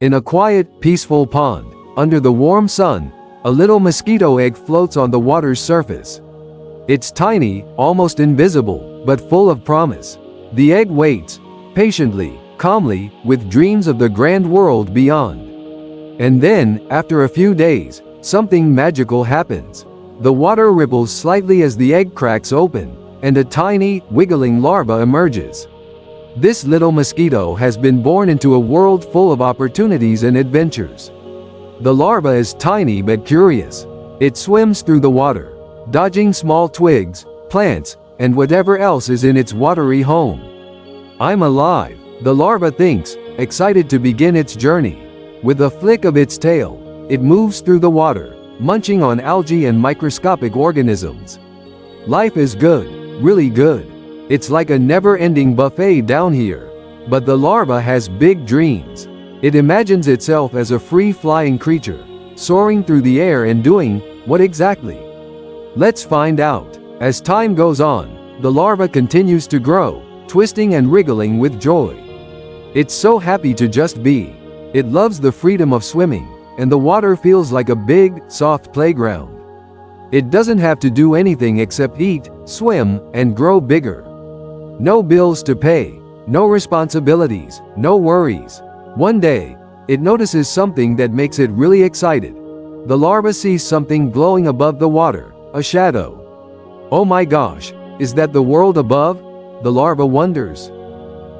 In a quiet, peaceful pond, under the warm sun, a little mosquito egg floats on the water's surface. It's tiny, almost invisible, but full of promise. The egg waits, patiently, calmly, with dreams of the grand world beyond. And then, after a few days, something magical happens. The water ripples slightly as the egg cracks open, and a tiny, wiggling larva emerges. This little mosquito has been born into a world full of opportunities and adventures. The larva is tiny but curious. It swims through the water, dodging small twigs, plants, and whatever else is in its watery home. "I'm alive," the larva thinks, excited to begin its journey. With a flick of its tail, it moves through the water, munching on algae and microscopic organisms. Life is good, really good. It's like a never-ending buffet down here. But the larva has big dreams. It imagines itself as a free-flying creature, soaring through the air and doing, what exactly? Let's find out. As time goes on, the larva continues to grow, twisting and wriggling with joy. It's so happy to just be. It loves the freedom of swimming, and the water feels like a big, soft playground. It doesn't have to do anything except eat, swim, and grow bigger. No bills to pay, no responsibilities, no worries. One day, it notices something that makes it really excited. The larva sees something glowing above the water, a shadow. "Oh my gosh, is that the world above?" the larva wonders.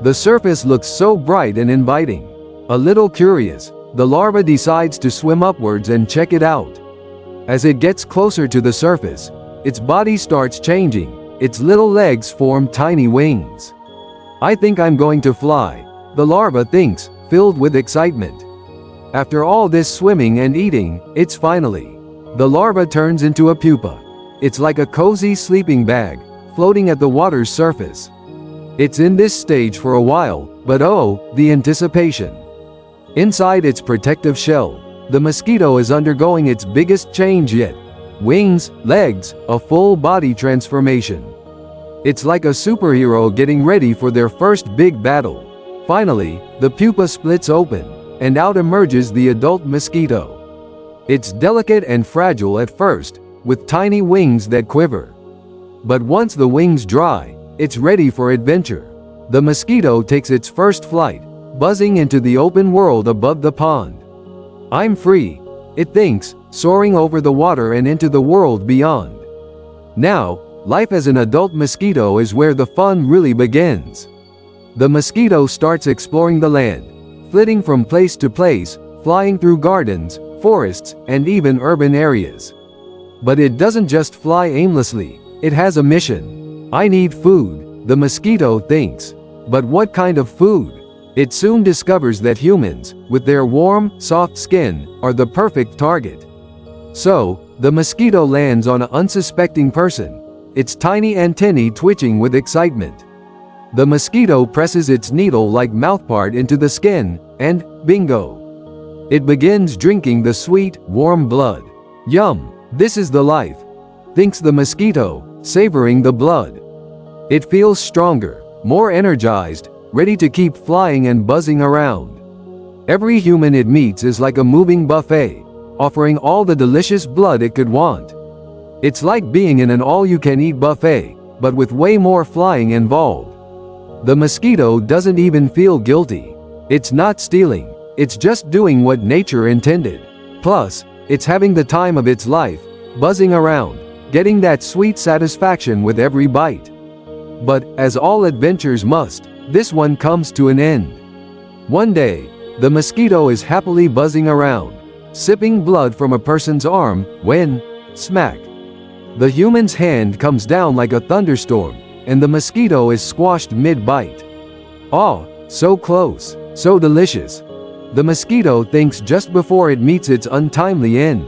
The surface looks so bright and inviting. A little curious, the larva decides to swim upwards and check it out. As it gets closer to the surface, its body starts changing. Its little legs form tiny wings. "I think I'm going to fly," the larva thinks, filled with excitement. After all this swimming and eating, it's finally. The larva turns into a pupa. It's like a cozy sleeping bag, floating at the water's surface. It's in this stage for a while, but oh, the anticipation. Inside its protective shell, the mosquito is undergoing its biggest change yet. Wings, legs, a full body transformation. It's like a superhero getting ready for their first big battle. Finally, the pupa splits open, and out emerges the adult mosquito. It's delicate and fragile at first, with tiny wings that quiver. But once the wings dry, it's ready for adventure. The mosquito takes its first flight, buzzing into the open world above the pond. "I'm free," it thinks, soaring over the water and into the world beyond. Now, life as an adult mosquito is where the fun really begins. The mosquito starts exploring the land, flitting from place to place, flying through gardens, forests, and even urban areas. But it doesn't just fly aimlessly, it has a mission. "I need food," the mosquito thinks. But what kind of food? It soon discovers that humans, with their warm, soft skin, are the perfect target. So, the mosquito lands on an unsuspecting person, its tiny antennae twitching with excitement. The mosquito presses its needle-like mouthpart into the skin, and, bingo! It begins drinking the sweet, warm blood. "Yum, this is the life," thinks the mosquito, savoring the blood. It feels stronger, more energized, ready to keep flying and buzzing around. Every human it meets is like a moving buffet, offering all the delicious blood it could want. It's like being in an all-you-can-eat buffet, but with way more flying involved. The mosquito doesn't even feel guilty. It's not stealing, it's just doing what nature intended. Plus, it's having the time of its life, buzzing around, getting that sweet satisfaction with every bite. But, as all adventures must, this one comes to an end. One day, the mosquito is happily buzzing around, sipping blood from a person's arm, when, smack! The human's hand comes down like a thunderstorm, and the mosquito is squashed mid-bite. "Oh, so close, so delicious," the mosquito thinks just before it meets its untimely end.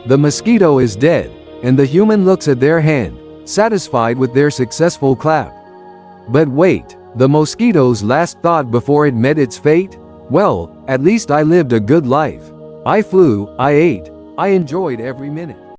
The mosquito is dead, and the human looks at their hand, satisfied with their successful clap. But wait, the mosquito's last thought before it met its fate? "Well, at least I lived a good life. I flew, I ate, I enjoyed every minute."